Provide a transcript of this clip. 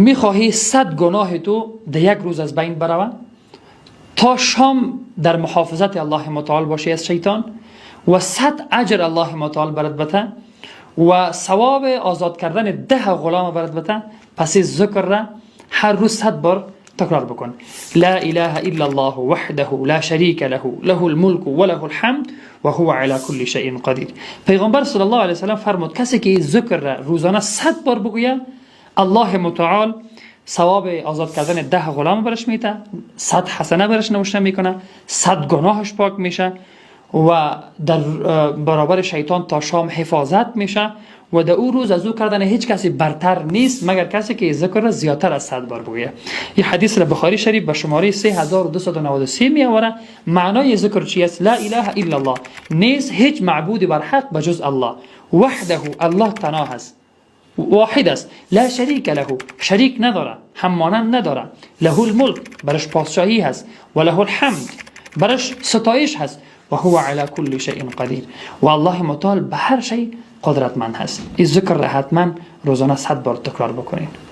میخواهی 100 گناه تو در یک روز از بین بروه؟ تا شام در محافظت الله متعال باشی از شیطان و 100 اجر الله متعال برات بته و ثواب آزاد کردن 10 غلام برات بته. پس ذکر را هر روز 100 بار تکرار بکن. لا اله الا الله وحده لا شریک له له الملك وله الحمد وهو على كل شيء قدیر. پیغمبر صلی الله علیه و سلم فرمود کسی که ذکر را روزانه 100 بار بگوید الله متعال ثواب آزاد کردن 10 غلام برش میده، 100 حسنه برش نوشته میکنه، 100 گناهش پاک میشه و در برابر شیطان تا شام حفاظت میشه و در او روز از او کردن هیچ کسی برتر نیست مگر کسی که ذکر را زیادتر از 100 بار بگوید. این حدیث را بخاری شریف به شماره 3293 می آورد. معنای ذکر چی است؟ لا اله الا الله، نیست هیچ معبود بر حق بجز الله، وحده الله تنها است، واحد است، لا شریک له شریک نداره، همانند نداره، له الملک برش پادشاهی هست و له الحمد برش ستایش هست و هو علی کل شیء قدیر و الله متعال به هر شی قدرتمند هست. این ذکر را حتما روزانه 100 بار تکرار بکنید.